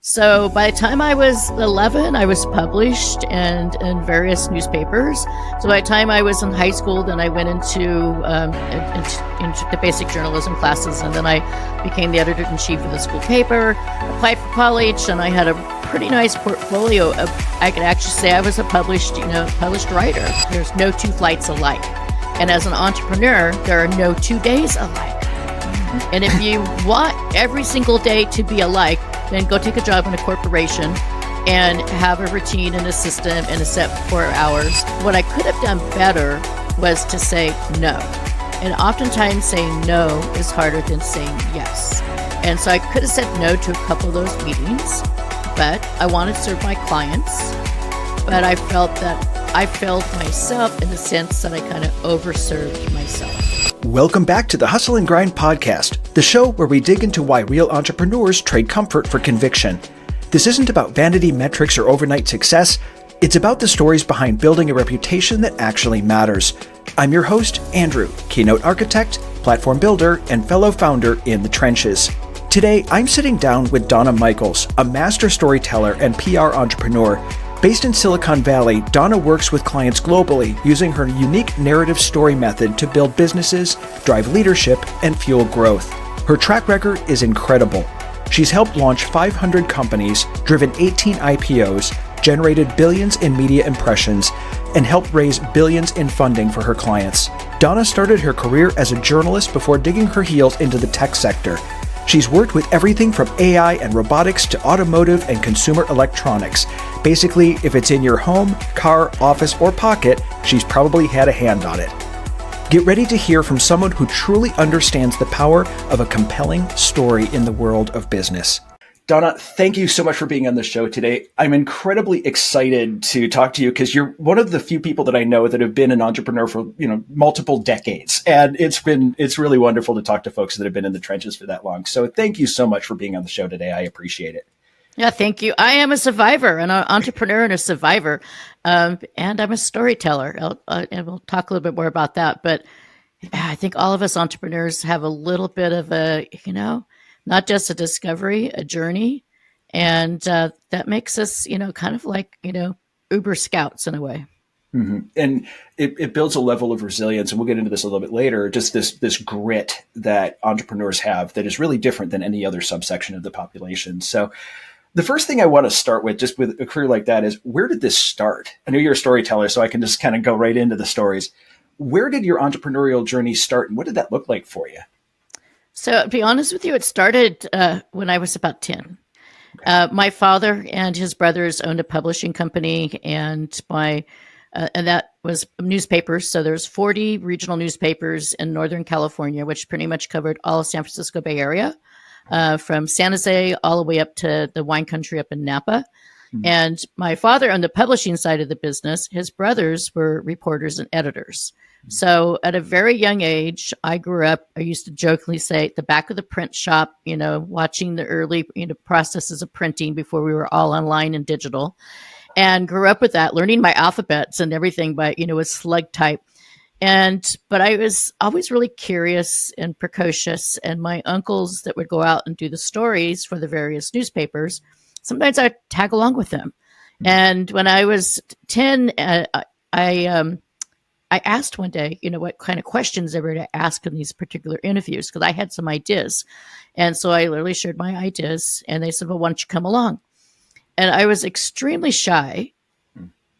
So by the time I was 11, I was published and in various newspapers. So by the time I was in high school, then I went into the basic journalism classes, and then I became the editor-in-chief of the school paper, applied for college, and I had a pretty nice portfolio of, I could actually say I was a published writer. There's no two flights alike. And as an entrepreneur, there are no 2 days alike. And if you want every single day to be alike, then go take a job in a corporation and have a routine and a system and a set 4 hours. What I could have done better was to say no. And oftentimes saying no is harder than saying yes. And so I could have said no to a couple of those meetings, but I wanted to serve my clients. But I felt that I failed myself in the sense that I kind of overserved myself. Welcome back to the Hustle and Grind podcast, the show where we dig into why real entrepreneurs trade comfort for conviction. This isn't about vanity metrics or overnight success. It's about the stories behind building a reputation that actually matters. I'm your host, Andrew, keynote architect, platform builder, and fellow founder in the trenches. Today, I'm sitting down with Donna Michaels, a master storyteller and PR entrepreneur. Based in Silicon Valley, Donna works with clients globally using her unique narrative story method to build businesses, drive leadership, and fuel growth. Her track record is incredible. She's helped launch 500 companies, driven 18 IPOs, generated billions in media impressions, and helped raise billions in funding for her clients. Donna started her career as a journalist before digging her heels into the tech sector. She's worked with everything from AI and robotics to automotive and consumer electronics. Basically, if it's in your home, car, office, or pocket, she's probably had a hand on it. Get ready to hear from someone who truly understands the power of a compelling story in the world of business. Donna, thank you so much for being on the show today. I'm incredibly excited to talk to you because you're one of the few people that I know that have been an entrepreneur for, multiple decades. And it's really wonderful to talk to folks that have been in the trenches for that long. So thank you so much for being on the show today. I appreciate it. Yeah, thank you. I am a survivor, an entrepreneur and a survivor. And I'm a storyteller. And we'll talk a little bit more about that. But I think all of us entrepreneurs have a little bit of a, not just a discovery, a journey. And that makes us, kind of like, Uber scouts in a way. Mm-hmm. And it builds a level of resilience. And we'll get into this a little bit later, just this grit that entrepreneurs have that is really different than any other subsection of the population. So the first thing I want to start with, just with a career like that, is where did this start? I know you're a storyteller, so I can just kind of go right into the stories. Where did your entrepreneurial journey start, and what did that look like for you? So to be honest with you, it started when I was about 10. Okay. My father and his brothers owned a publishing company, and and that was newspapers. So there's 40 regional newspapers in Northern California, which pretty much covered all of San Francisco Bay Area, from San Jose all the way up to the wine country up in Napa. Mm-hmm. And my father owned the publishing side of the business. His brothers were reporters and editors. So at a very young age, I grew up, I used to jokingly say, at the back of the print shop, watching the early processes of printing before we were all online and digital, and grew up with that, learning my alphabets and everything, but, with slug type. But I was always really curious and precocious, and my uncles that would go out and do the stories for the various newspapers, sometimes I'd tag along with them. Mm-hmm. And when I was 10, I asked one day, what kind of questions they were to ask in these particular interviews, because I had some ideas. And so I literally shared my ideas, and they said, well, why don't you come along? And I was extremely shy.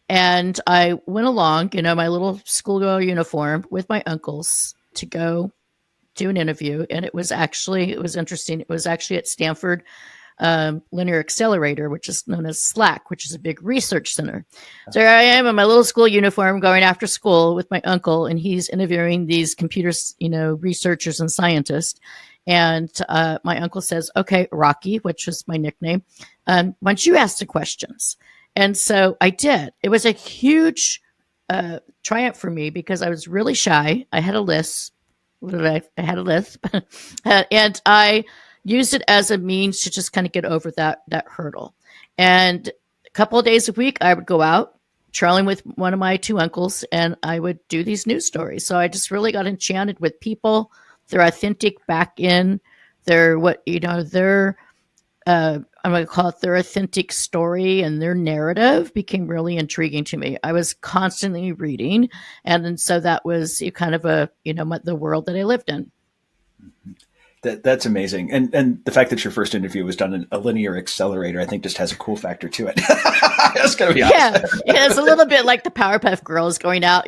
And I went along, my little schoolgirl uniform with my uncles to go do an interview. And it was interesting. It was actually at Stanford Linear Accelerator, which is known as SLAC, which is a big research center. So here I am in my little school uniform going after school with my uncle, and he's interviewing these computers, researchers and scientists. And my uncle says, okay, Rocky, which was my nickname, why don't you ask the questions? And so I did. It was a huge triumph for me because I was really shy. I had a lisp. I had a lisp. And I used it as a means to just kind of get over that hurdle. And a couple of days a week, I would go out traveling with one of my two uncles, and I would do these news stories. So I just really got enchanted with people, their authentic back in, their I'm going to call it their authentic story and their narrative became really intriguing to me. I was constantly reading. And so that was kind of the world that I lived in. That's amazing. And the fact that your first interview was done in a linear accelerator, I think just has a cool factor to it. That's going to be honest. Yeah, it's a little bit like the Powerpuff Girls going out,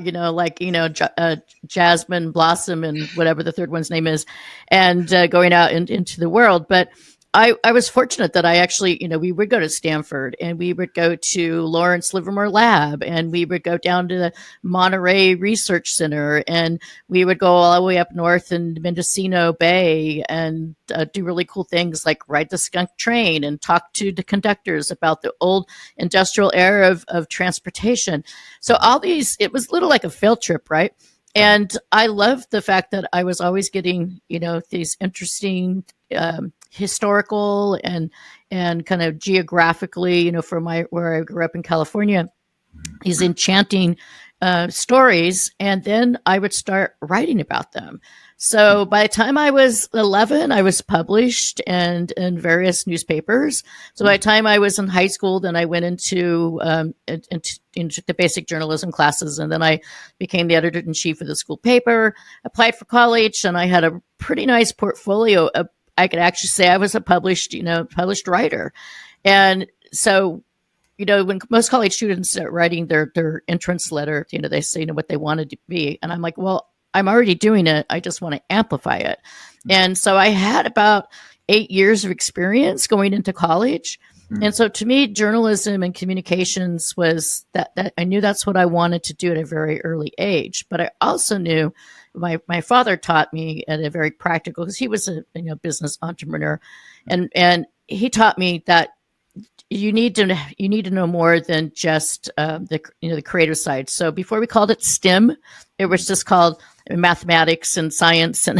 Jasmine, Blossom, and whatever the third one's name is, and going out into the world. But I was fortunate that I actually, we would go to Stanford and we would go to Lawrence Livermore Lab and we would go down to the Monterey Research Center and we would go all the way up north in Mendocino Bay and do really cool things like ride the skunk train and talk to the conductors about the old industrial era of transportation. So all these, it was a little like a field trip, right? And I loved the fact that I was always getting, these interesting historical and kind of geographically, from where I grew up in California, these enchanting stories, and then I would start writing about them. So by the time I was 11, I was published and in various newspapers. So by the time I was in high school, then I went into the basic journalism classes, and then I became the editor-in-chief of the school paper, applied for college, and I had a pretty nice portfolio. I could actually say I was a published writer. And so, when most college students start writing their entrance letter, they say, what they wanted to be. And I'm like, well, I'm already doing it. I just want to amplify it. And so I had about 8 years of experience going into college. And so to me, journalism and communications was that I knew that's what I wanted to do at a very early age. But I also knew my father taught me at a very practical, because he was a business entrepreneur, and he taught me that you need to know more than just the creative side. So before we called it STEM, it was just called mathematics and science and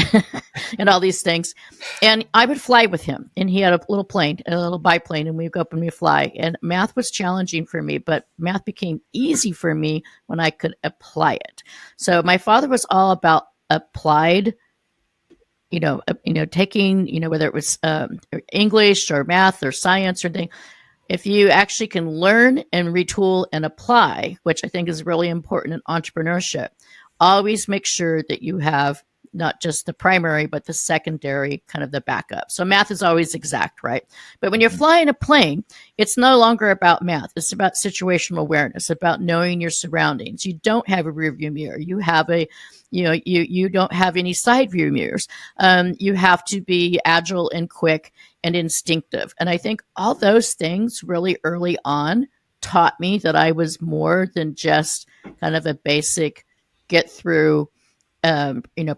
and all these things. And I would fly with him, and he had a little biplane, and we'd go up and we fly. And math was challenging for me, but math became easy for me when I could apply it. So my father was all about applied, taking, whether it was English or math or science or anything. If you actually can learn and retool and apply, which I think is really important in entrepreneurship, always make sure that you have not just the primary, but the secondary, kind of the backup. So math is always exact, right? But when you're flying a plane, it's no longer about math. It's about situational awareness, about knowing your surroundings. You don't have a rear view mirror. You have you don't have any side view mirrors. You have to be agile and quick and instinctive. And I think all those things really early on taught me that I was more than just kind of a basic get through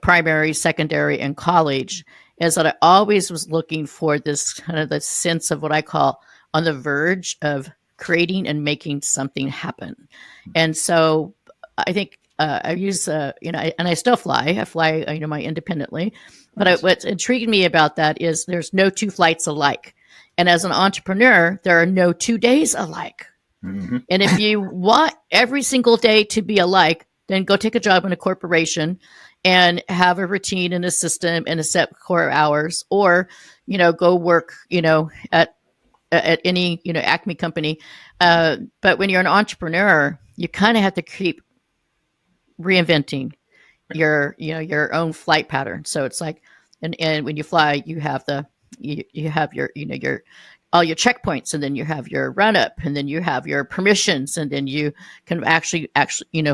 primary, secondary, and college, is that I always was looking for this kind of the sense of what I call on the verge of creating and making something happen. And so I think I use, and I still fly. I fly, my independently. But what's intriguing me about that is there's no two flights alike. And as an entrepreneur, there are no 2 days alike. Mm-hmm. And if you want every single day to be alike, then go take a job in a corporation and have a routine and a system and a set core hours, or, go work, at any, Acme company. But when you're an entrepreneur, you kind of have to keep reinventing your own flight pattern. So it's like, and when you fly, you have you have your, your all your checkpoints, and then you have your run up, and then you have your permissions, and then you can actually,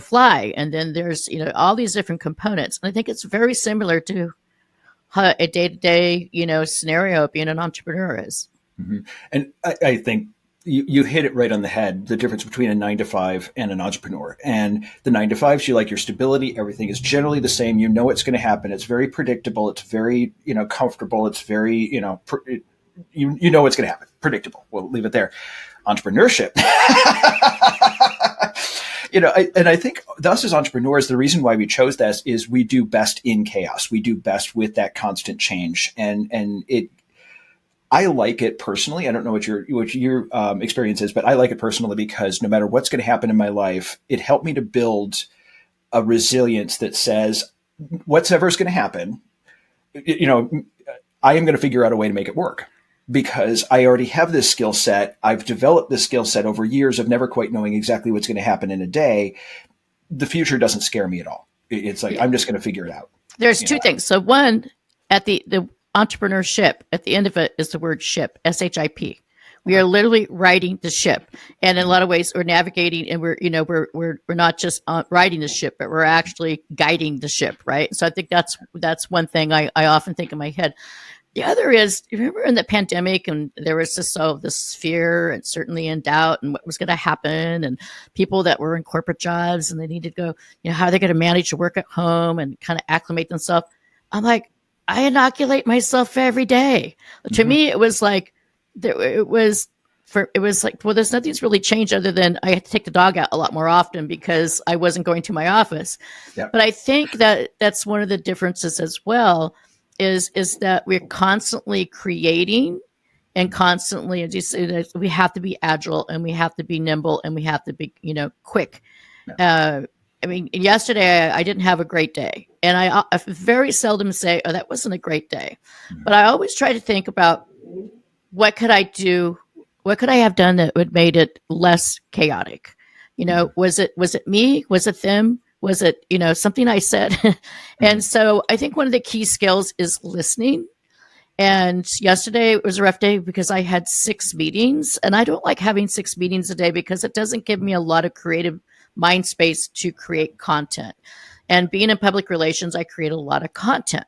fly. And then there's, all these different components. And I think it's very similar to how a day-to-day, scenario of being an entrepreneur is. Mm-hmm. And I think you hit it right on the head, the difference between a 9-to-5 and an entrepreneur. And the 9-to-5s, you like your stability. Everything is generally the same. You know it's going to happen. It's very predictable. It's very, comfortable. It's very, you know what's going to happen. Predictable. We'll leave it there. Entrepreneurship. I think us as entrepreneurs, the reason why we chose this is we do best in chaos. We do best with that constant change. I like it personally. I don't know what your experience is, but I like it personally because no matter what's going to happen in my life, it helped me to build a resilience that says whatever is going to happen, I am going to figure out a way to make it work. because I already have this skill set. I've developed this skill set over years of never quite knowing exactly what's going to happen in a day. The future doesn't scare me at all. It's like, I'm just going to figure it out. There's two things. So one, at the entrepreneurship, at the end of it is the word ship, SHIP. We are literally riding the ship, and in a lot of ways, we're navigating, and we're not just riding the ship, but we're actually guiding the ship, right? So I think that's one thing I often think in my head. The other is, remember in the pandemic, and there was this fear and certainly in doubt, and what was going to happen, and people that were in corporate jobs and they needed to go, how are they going to manage to work at home and kind of acclimate themselves? I'm like, I inoculate myself every day. To me, it was like. It was like, well, there's nothing's really changed other than I had to take the dog out a lot more often because I wasn't going to my office. Yep. But I think that's one of the differences as well is that we're constantly creating and constantly, as you say, we have to be agile and we have to be nimble and we have to be, quick. Yeah. Yesterday I didn't have a great day, and I very seldom say, oh, that wasn't a great day. Mm-hmm. But I always try to think about, what could I do? What could I have done that would made it less chaotic? Was it me? Was it them? Was it, something I said? And so I think one of the key skills is listening. And yesterday was a rough day because I had 6 meetings, and I don't like having 6 meetings a day because it doesn't give me a lot of creative mind space to create content. And being in public relations, I create a lot of content.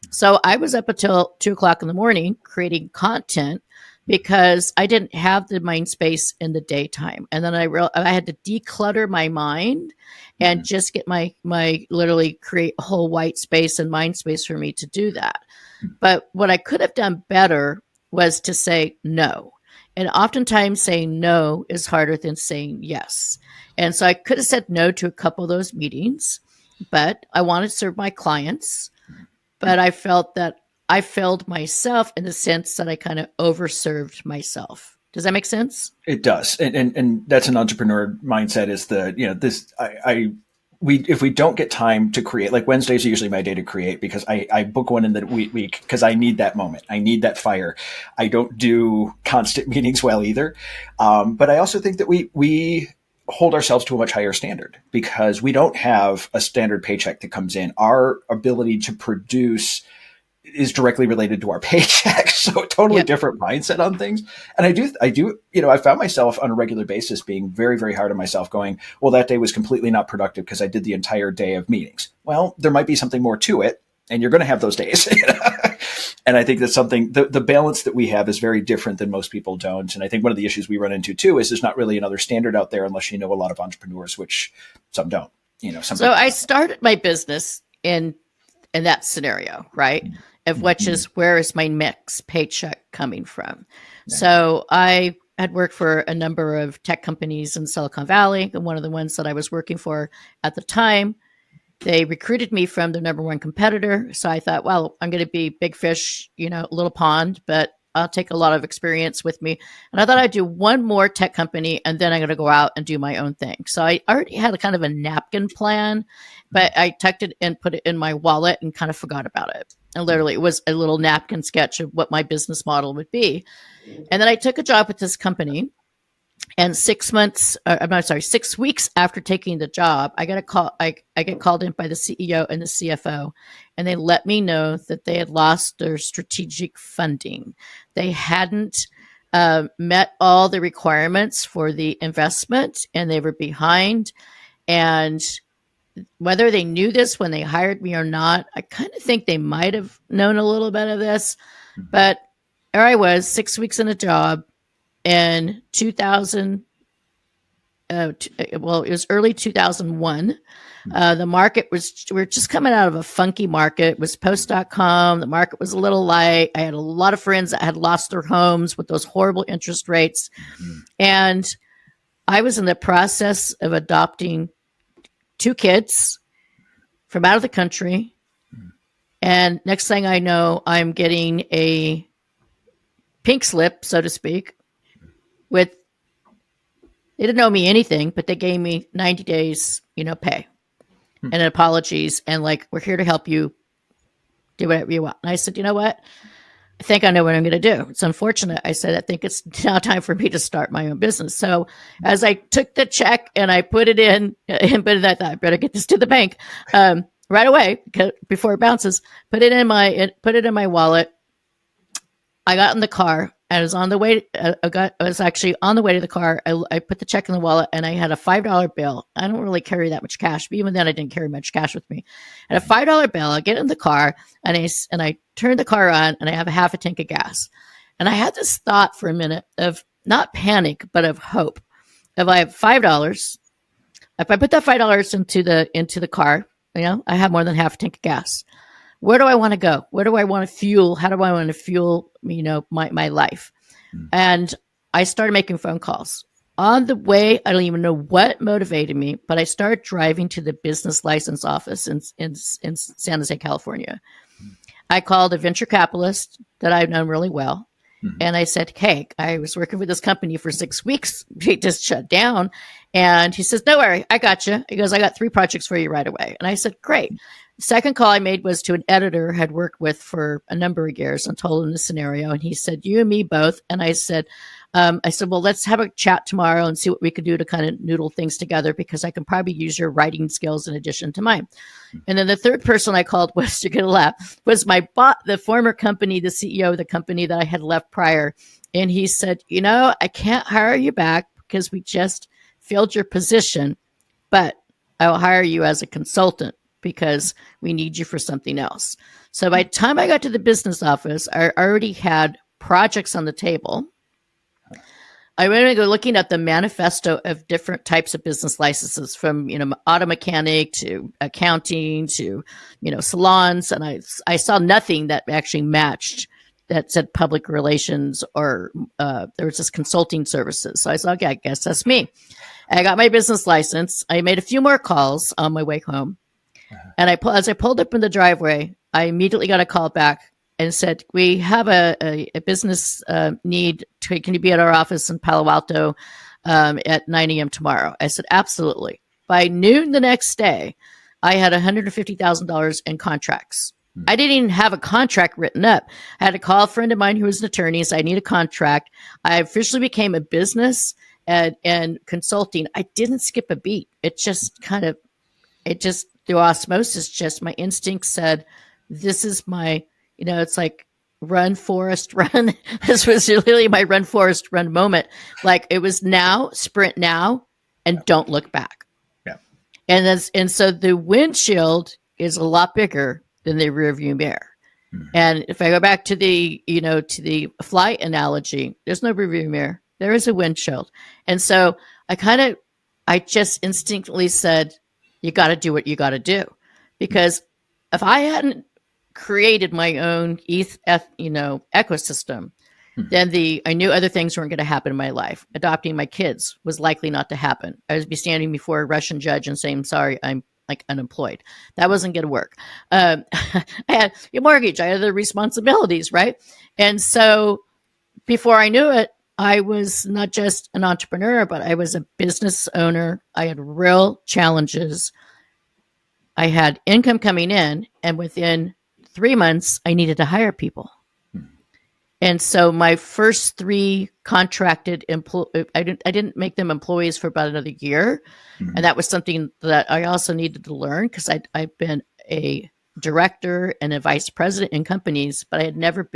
So I was up until 2:00 in the morning creating content because I didn't have the mind space in the daytime. And then I had to declutter my mind and just get my literally create a whole white space and mind space for me to do that. But what I could have done better was to say no. And oftentimes saying no is harder than saying yes. And so I could have said no to a couple of those meetings, but I wanted to serve my clients. But I felt that I failed myself in the sense that I kind of overserved myself. Does that make sense? It does. And that's an entrepreneur mindset is if we don't get time to create, like Wednesdays are usually my day to create because I book one in the week because I need that moment. I need that fire. I don't do constant meetings well either. But I also think that we hold ourselves to a much higher standard because we don't have a standard paycheck that comes in. Our ability to produce is directly related to our paycheck. So a totally different mindset on things. And I do, I found myself on a regular basis being very, very hard on myself going, well, that day was completely not productive because I did the entire day of meetings. Well, there might be something more to it, and you're going to have those days. And I think that's something, the balance that we have is very different than most people don't. And I think one of the issues we run into too is there's not really another standard out there unless you know a lot of entrepreneurs, which some don't. So I started my business in that scenario, right? Of which is, where is my next paycheck coming from? Yeah. So I had worked for a number of tech companies in Silicon Valley. And one of the ones that I was working for at the time, they recruited me from their number one competitor. So I thought, well, I'm going to be big fish, little pond, but I'll take a lot of experience with me. And I thought I'd do one more tech company and then I'm going to go out and do my own thing. So I already had a kind of a napkin plan, but I tucked it and put it in my wallet and kind of forgot about it. And literally it was a little napkin sketch of what my business model would be. And then I took a job with this company. And 6 weeks after taking the job, I got a call. I get called in by the CEO and the CFO, and they let me know that they had lost their strategic funding. They hadn't met all the requirements for the investment, and they were behind. And whether they knew this when they hired me or not, I kind of think they might have known a little bit of this. But there I was, 6 weeks in a job. In 2000, it was early 2001. The market we were just coming out of a funky market. It was post.com. The market was a little light. I had a lot of friends that had lost their homes with those horrible interest rates. And I was in the process of adopting 2 kids from out of the country. And next thing I know, I'm getting a pink slip, so to speak. They didn't owe me anything, but they gave me 90 days, pay and apologies. And like, we're here to help you do whatever you want. And I said, you know what? think I know what I'm going to do. It's unfortunate. I said, I think it's now time for me to start my own business. So as I took the check and I put it in, but I thought I better get this to the bank right away before it bounces. Put it in my wallet. I got in the car. I was on the way. I was actually on the way to the car. I put the check in the wallet, and I had a $5 bill. I don't really carry that much cash, but even then, I didn't carry much cash with me. I had a $5 bill. I get in the car, and I turn the car on, and I have a half a tank of gas. And I had this thought for a minute of not panic, but of hope. If I have $5, if I put that $5 into the car, I have more than half a tank of gas. Where do I want to go? Where do I want to fuel? How do I want to fuel, my life? And I started making phone calls. On the way, I don't even know what motivated me, but I started driving to the business license office in San Jose, California. I called a venture capitalist that I've known really well. And I said, hey, I was working with this company for 6 weeks. They just shut down. And he says, no worry, I got you. He goes, I got 3 projects for you right away. And I said, great. Second call I made was to an editor I had worked with for a number of years and told him the scenario. And he said, you and me both. And I said, well, let's have a chat tomorrow and see what we could do to kind of noodle things together, because I can probably use your writing skills in addition to mine. And then the third person I called was, you're going to laugh, was my the former company, the CEO of the company that I had left prior. And he said, I can't hire you back because we just filled your position, but I will hire you as a consultant because we need you for something else. So by the time I got to the business office, I already had projects on the table. I went and go looking at the manifesto of different types of business licenses, from auto mechanic to accounting to salons, and I saw nothing that actually matched that said public relations or there was just consulting services. So I said, okay, I guess that's me. I got my business license. I made a few more calls on my way home. And as I pulled up in the driveway, I immediately got a call back and said, we have a business need. Can you be at our office in Palo Alto at 9 a.m. tomorrow? I said, absolutely. By noon the next day, I had $150,000 in contracts. I didn't even have a contract written up. I had to call a friend of mine who was an attorney and said, I need a contract. I officially became a business and consulting. I didn't skip a beat. It just through osmosis, just my instinct said, this is my, it's like run, Forrest, run. This was really my run, Forrest, run moment. Like, it was now, sprint now, and don't look back. Yeah. And so the windshield is a lot bigger than the rearview mirror. And if I go back to the flight analogy, there's no rearview mirror. There is a windshield. And so I just instinctively said, you got to do what you got to do. Because if I hadn't created my own ecosystem, then I knew other things weren't going to happen in my life. Adopting my kids was likely not to happen. I would be standing before a Russian judge and saying, sorry, I'm like unemployed. That wasn't going to work. I had a mortgage. I had other responsibilities, right? And so before I knew it, I was not just an entrepreneur, but I was a business owner. I had real challenges. I had income coming in, and within 3 months, I needed to hire people. And so my first 3 contracted I didn't make them employees for about another year. And that was something that I also needed to learn, because I've been a director and a vice president in companies, but I had never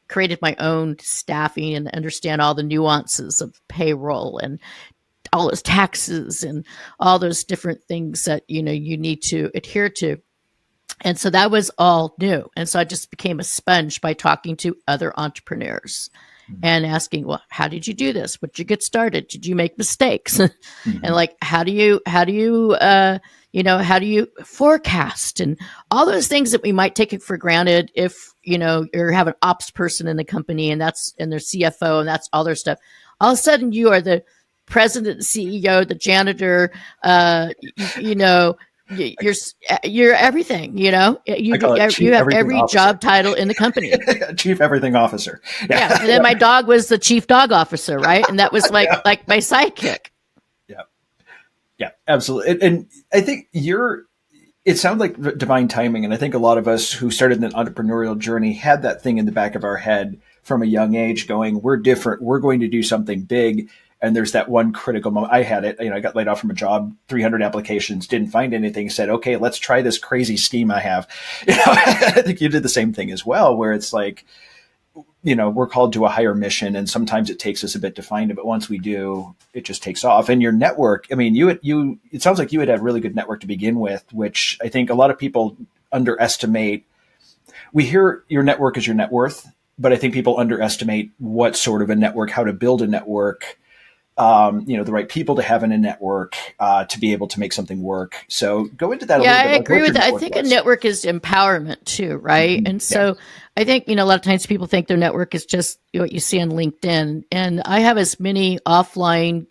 created my own staffing and understand all the nuances of payroll and all those taxes and all those different things that, you need to adhere to. And so that was all new. And so I just became a sponge by talking to other entrepreneurs and asking, well, how did you do this? What did you get started? Did you make mistakes? And like, how do you forecast, and all those things that we might take it for granted if, you have an ops person in the company and their CFO and that's all their stuff. All of a sudden you are the president, the CEO, the janitor, you're everything, you have every job title in the company. Chief everything officer. Yeah. And then my dog was the chief dog officer. Right. And that was like my sidekick. Yeah. Yeah, absolutely. And I think it sounds like divine timing. And I think a lot of us who started an entrepreneurial journey had that thing in the back of our head from a young age going, we're different. We're going to do something big. And there's that one critical moment. I had it, I got laid off from a job, 300 applications, didn't find anything, said, okay, let's try this crazy scheme I have. I think you did the same thing as well, where it's like, we're called to a higher mission, and sometimes it takes us a bit to find it, but once we do, it just takes off. And your network, I mean, it sounds like you had a really good network to begin with, which I think a lot of people underestimate. We hear your network is your net worth, but I think people underestimate what sort of a network, how to build a network, the right people to have in a network, to be able to make something work. So go into that a little bit. I agree with that. I think a network is empowerment too, right? Mm-hmm. And so I think, a lot of times people think their network is just what you see on LinkedIn. And I have as many offline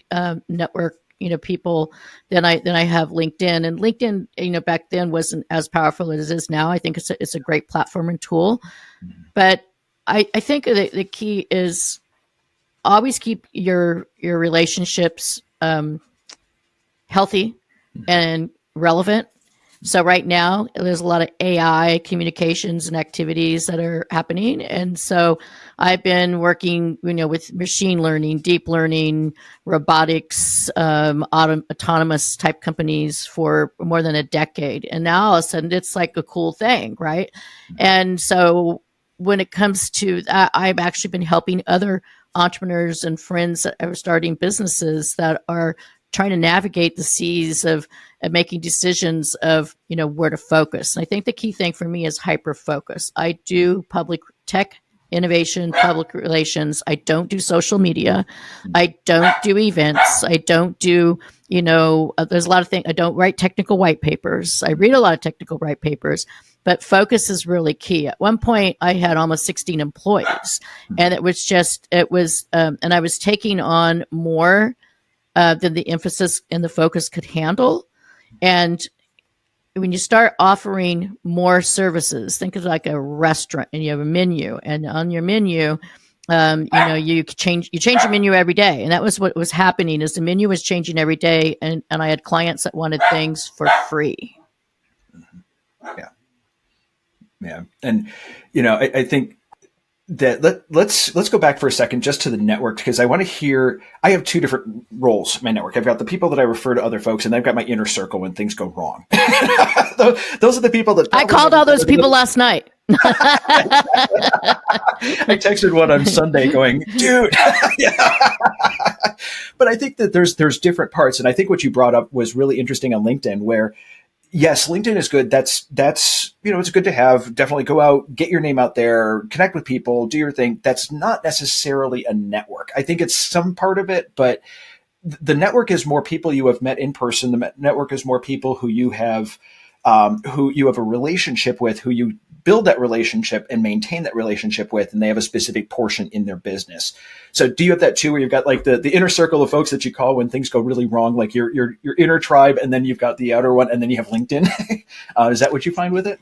network, people than I have LinkedIn. And LinkedIn, back then wasn't as powerful as it is now. I think it's a great platform and tool. Mm-hmm. But I think the key is always keep your relationships healthy and relevant. So right now, there's a lot of AI communications and activities that are happening. And so I've been working, with machine learning, deep learning, robotics, autonomous type companies for more than a decade. And now all of a sudden, it's like a cool thing, right? And so when it comes to that, I've actually been helping other entrepreneurs and friends that are starting businesses that are trying to navigate the seas of making decisions of, where to focus. And I think the key thing for me is hyper focus. I do public tech innovation, public relations. I don't do social media. I don't do events. I don't do, there's a lot of things. I don't write technical white papers. I read a lot of technical white papers. But focus is really key. At one point, I had almost 16 employees, and and I was taking on more than the emphasis and the focus could handle. And when you start offering more services, think of like a restaurant, and you have a menu, and on your menu, you change your menu every day. And that was what was happening, is the menu was changing every day, and I had clients that wanted things for free. Yeah. Yeah. And, I think that let's go back for a second just to the network, because I want to hear, I have two different roles in my network. I've got the people that I refer to other folks, and I've got my inner circle when things go wrong. Those are the people that I called all those people last night. I texted one on Sunday going, dude. But I think that there's different parts. And I think what you brought up was really interesting on LinkedIn, where yes, LinkedIn is good. That's, it's good to have. Definitely go out, get your name out there, connect with people, do your thing. That's not necessarily a network. I think it's some part of it, but the network is more people you have met in person. The network is more people who you have a relationship with, who you build that relationship and maintain that relationship with, and they have a specific portion in their business. So do you have that too, where you've got like the inner circle of folks that you call when things go really wrong, like your inner tribe, and then you've got the outer one, and then you have LinkedIn? Is that what you find with it?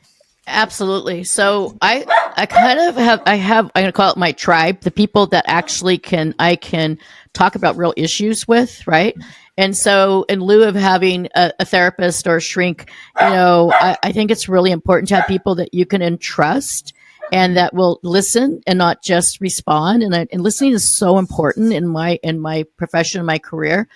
Absolutely. So I kind of have, I'm going to call it my tribe, the people that actually I can talk about real issues with, right? And so in lieu of having a therapist or a shrink, I think it's really important to have people that you can entrust and that will listen and not just respond. And listening is so important in my profession, my career.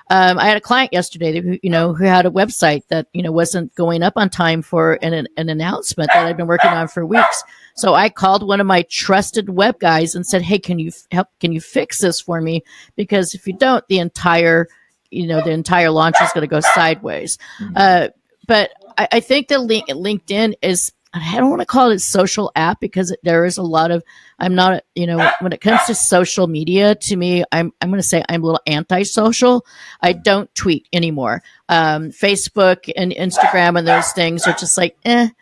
I had a client yesterday who had a website that, wasn't going up on time for an announcement that I'd been working on for weeks. So I called one of my trusted web guys and said, hey, can you fix this for me? Because if you don't, the entire launch is going to go sideways. Mm-hmm. But I think that LinkedIn is, I don't want to call it a social app, because there is a lot of, I'm not, when it comes to social media, to me, I'm going to say I'm a little antisocial. I don't tweet anymore. Facebook and Instagram and those things are just like, I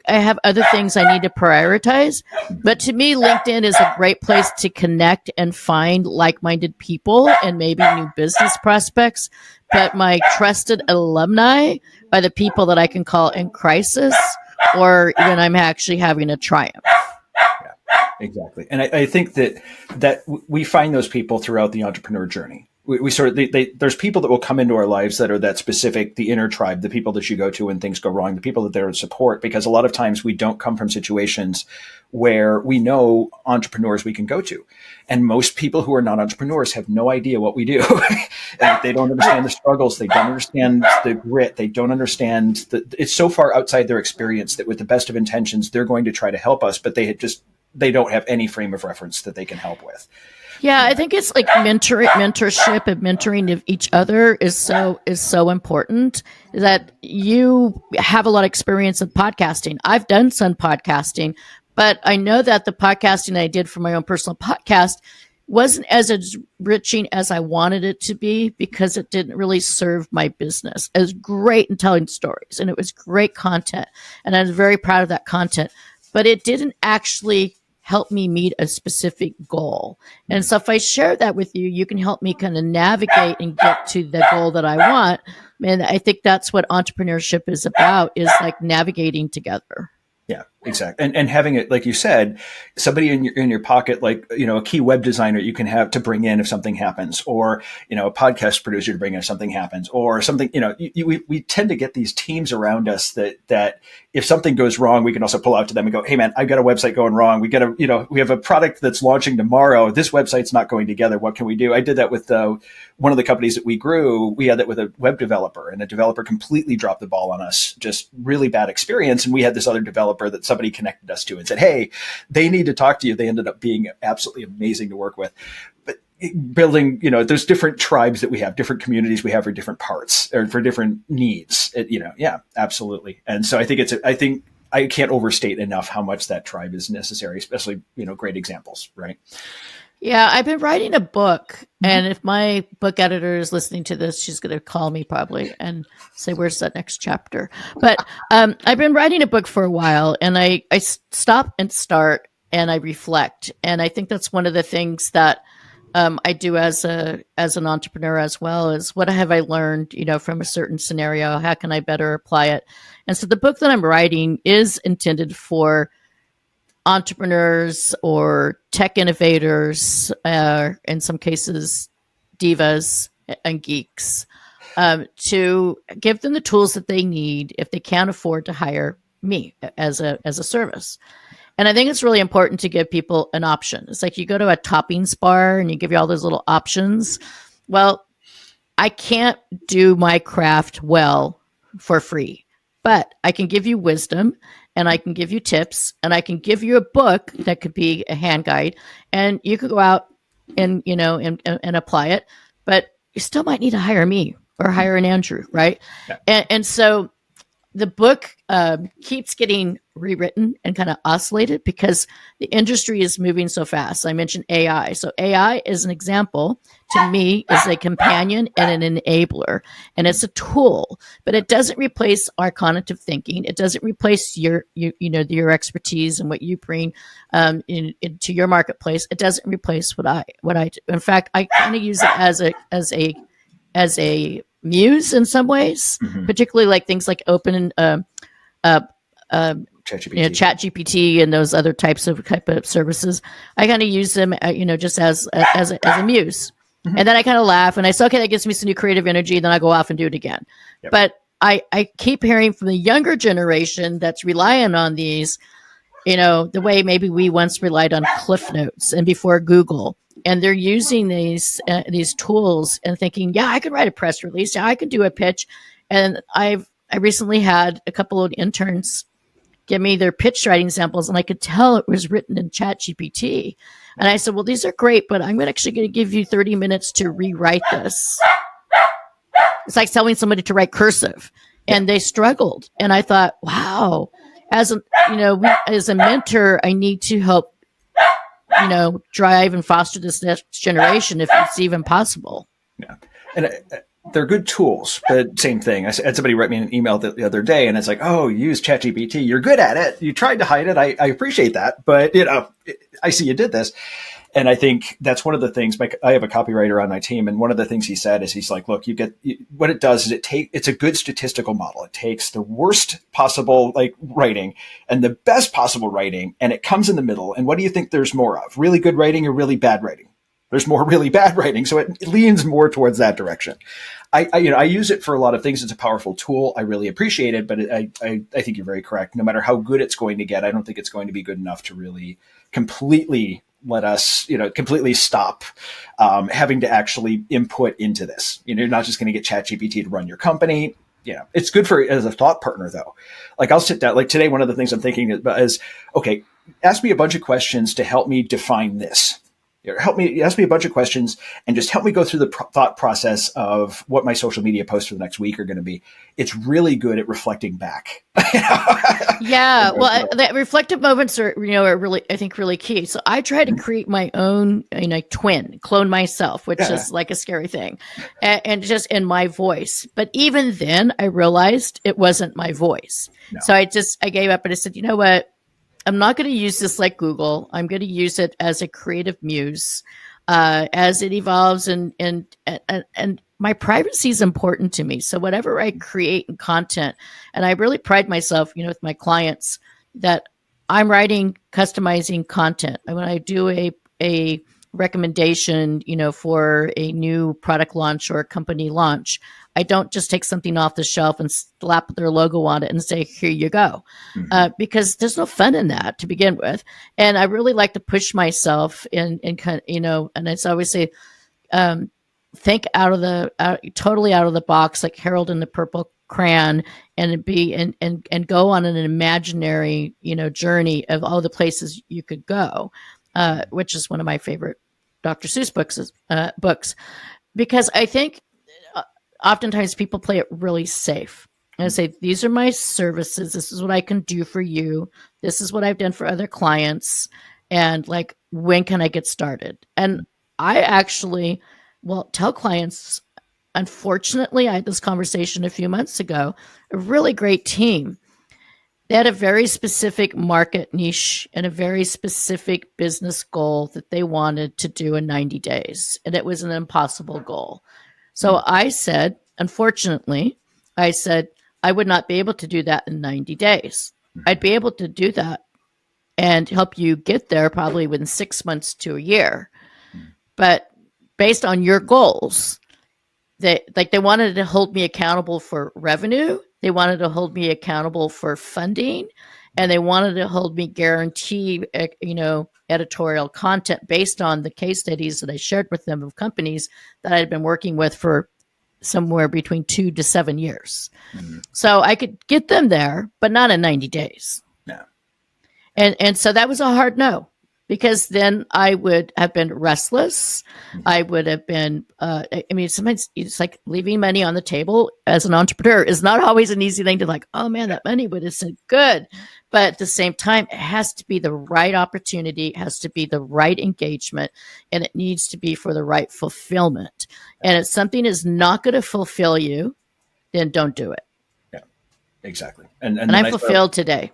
have other things I need to prioritize. But to me, LinkedIn is a great place to connect and find like-minded people and maybe new business prospects. But my trusted alumni are the people that I can call in crisis, or when I'm actually having a triumph. Yeah, exactly. And I think that we find those people throughout the entrepreneur journey. we sort of, there's people that will come into our lives that are that specific, the inner tribe, the people that you go to when things go wrong, the people that they're in support, because a lot of times we don't come from situations where we know entrepreneurs we can go to. And most people who are not entrepreneurs have no idea what we do. They don't understand the struggles. They don't understand the grit. They don't understand it's so far outside their experience that with the best of intentions, they're going to try to help us, but they don't have any frame of reference that they can help with. Yeah, I think it's like mentorship and mentoring of each other is so important. That you have a lot of experience in podcasting. I've done some podcasting, but I know that the podcasting I did for my own personal podcast wasn't as enriching as I wanted it to be because it didn't really serve my business. It was great in telling stories and it was great content, and I was very proud of that content, but it didn't actually help me meet a specific goal. And so if I share that with you, you can help me kind of navigate and get to the goal that I want. And I think that's what entrepreneurship is about, is like navigating together. Yeah, exactly. And having it, like you said, somebody in your pocket, like, a key web designer you can have to bring in if something happens, or, a podcast producer to bring in if something happens, or something, we tend to get these teams around us that if something goes wrong, we can also pull out to them and go, hey man, I've got a website going wrong. We have a product that's launching tomorrow. This website's not going together. What can we do? I did that with one of the companies that we grew. We had that with a web developer, and a developer completely dropped the ball on us. Just really bad experience. And we had this other developer that somebody connected us to and said, hey, they need to talk to you. They ended up being absolutely amazing to work with. But building, there's different tribes that we have, different communities we have for different parts or for different needs. Yeah, absolutely. And so I think I can't overstate enough how much that tribe is necessary, especially, great examples, right? Yeah, I've been writing a book, and if my book editor is listening to this, she's going to call me probably and say, where's that next chapter? But I've been writing a book for a while, and I stop and start, and I reflect. And I think that's one of the things that I do as an entrepreneur as well, is what have I learned, from a certain scenario? How can I better apply it? And so the book that I'm writing is intended for entrepreneurs or tech innovators, in some cases, divas and geeks, to give them the tools that they need if they can't afford to hire me as a service. And I think it's really important to give people an option. It's like you go to a toppings bar and you give you all those little options. Well, I can't do my craft well for free, but I can give you wisdom, and I can give you tips, and I can give you a book that could be a hand guide, and you could go out and, and apply it, but you still might need to hire me or hire an Andrew. Right. Yeah. And so the book keeps getting rewritten and kind of oscillated because the industry is moving so fast. I mentioned AI. So AI is an example, to me, is a companion and an enabler. And it's a tool, but it doesn't replace our cognitive thinking. It doesn't replace your expertise and what you bring into your marketplace. It doesn't replace what I do. In fact, I kind of use it as a muse in some ways, particularly like things like open ChatGPT and those other type of services. I kind of use them, just as a muse. And then I kind of laugh and I say, okay, that gives me some new creative energy. Then I go off and do it again. Yep. But I keep hearing from the younger generation that's relying on these, the way maybe we once relied on Cliff Notes and before Google. And they're using these tools and thinking, yeah, I could write a press release. Yeah, I could do a pitch. And I recently had a couple of interns give me their pitch writing samples, and I could tell it was written in ChatGPT. And I said, well, these are great, but I'm actually going to give you 30 minutes to rewrite this. It's like telling somebody to write cursive, and they struggled. And I thought, wow, as a mentor, I need to help drive and foster this next generation if it's even possible. Yeah. And they're good tools, but same thing. I had somebody write me an email the other day, and it's like, oh, you use ChatGPT. You're good at it. You tried to hide it. I appreciate that. But, I see you did this. And I think that's one of the things. I have a copywriter on my team, and one of the things he said is, he's like, look, what it does is it's a good statistical model. It takes the worst possible writing and the best possible writing, and it comes in the middle. And what do you think there's more of? Really good writing or really bad writing? there's more really bad writing. So it leans more towards that direction. I use it for a lot of things. It's a powerful tool. I really appreciate it, but I think you're very correct. No matter how good it's going to get, I don't think it's going to be good enough to really completely let us, completely stop having to actually input into this. You're not just going to get ChatGPT to run your company. It's good for as a thought partner though. Like I'll sit down, like today, one of the things I'm thinking about is, okay, ask me a bunch of questions to help me define this. Ask me a bunch of questions and just help me go through the thought process of what my social media posts for the next week are going to be. It's really good at reflecting back. Yeah. Well, the reflective moments are really, I think, really key. So I try to create my own, twin, clone myself, which is like a scary thing, and just in my voice. But even then I realized it wasn't my voice. No. So I gave up and I said, you know what? I'm not going to use this like Google. I'm going to use it as a creative muse as it evolves, and my privacy is important to me. So whatever I create in content, and I really pride myself, with my clients that I'm writing, customizing content. When I do a recommendation, for a new product launch or a company launch, I don't just take something off the shelf and slap their logo on it and say, here you go. Because there's no fun in that to begin with. And I really like to push myself and kind of, and I always say, think totally out of the box, like Harold and the Purple Crayon, and and go on an imaginary, journey of all the places you could go, which is one of my favorite Dr. Seuss books, because I think oftentimes people play it really safe and say, these are my services. This is what I can do for you. This is what I've done for other clients. And like, when can I get started? And I actually will tell clients, unfortunately, I had this conversation a few months ago, a really great team. They had a very specific market niche and a very specific business goal that they wanted to do in 90 days. And it was an impossible goal. So I said, unfortunately, I would not be able to do that in 90 days. I'd be able to do that and help you get there probably within 6 months to a year. But based on your goals, they wanted to hold me accountable for revenue. They wanted to hold me accountable for funding, and they wanted to hold me guarantee, editorial content based on the case studies that I shared with them of companies that I had been working with for somewhere between 2 to 7 years. So I could get them there, but not in 90 days. No. And so that was a hard no, because then I would have been restless. I would have been, sometimes it's like leaving money on the table as an entrepreneur is not always an easy thing to like, oh man, that money would have said good. But at the same time, it has to be the right opportunity, it has to be the right engagement, and it needs to be for the right fulfillment. And if something is not going to fulfill you, then don't do it. Yeah, exactly. And I'm fulfilled today.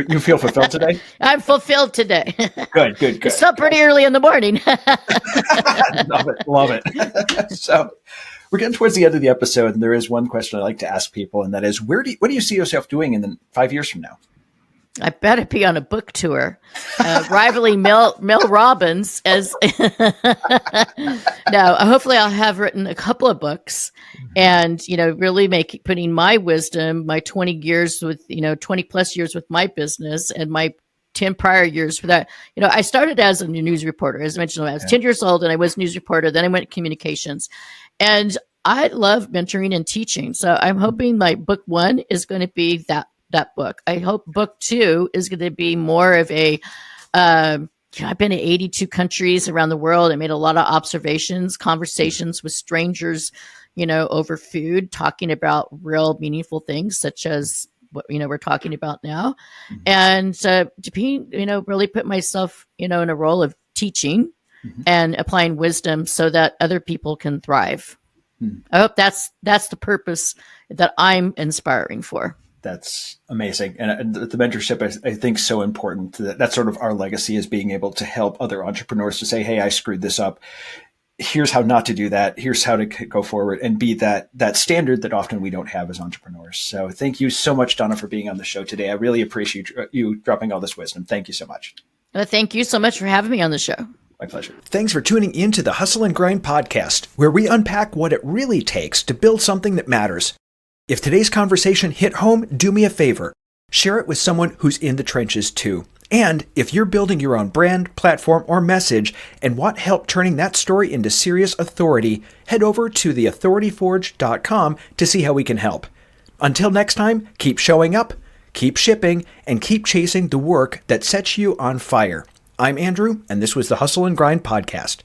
You feel fulfilled today? I'm fulfilled today. Good. It's still pretty early in the morning. Love it. So we're getting towards the end of the episode, and there is one question I like to ask people, and that is, what do you see yourself doing in 5 years from now? I better be on a book tour, rivaling Mel Robbins. No, hopefully I'll have written a couple of books, and really putting my wisdom, my 20 years with 20 plus years with my business, and my 10 prior years for that. I started as a news reporter, as I mentioned. I was 10 years old, and I was a news reporter. Then I went to communications, and I love mentoring and teaching. So I'm hoping my book 1 is going to be that book. I hope book 2 is going to be more of a, I've been in 82 countries around the world. I made a lot of observations, conversations with strangers, over food, talking about real meaningful things such as what, we're talking about now. And to be, really put myself, in a role of teaching and applying wisdom so that other people can thrive. I hope that's the purpose that I'm inspiring for. That's amazing. And the mentorship, I think, so important. That's sort of our legacy, is being able to help other entrepreneurs to say, hey, I screwed this up. Here's how not to do that. Here's how to go forward, and be that standard that often we don't have as entrepreneurs. So thank you so much, Donna, for being on the show today. I really appreciate you dropping all this wisdom. Thank you so much. Thank you so much for having me on the show. My pleasure. Thanks for tuning in to the Hustle and Grind podcast, where we unpack what it really takes to build something that matters. If today's conversation hit home, do me a favor. Share it with someone who's in the trenches too. And if you're building your own brand, platform, or message and want help turning that story into serious authority, head over to theauthorityforge.com to see how we can help. Until next time, keep showing up, keep shipping, and keep chasing the work that sets you on fire. I'm Andrew, and this was the Hustle and Grind podcast.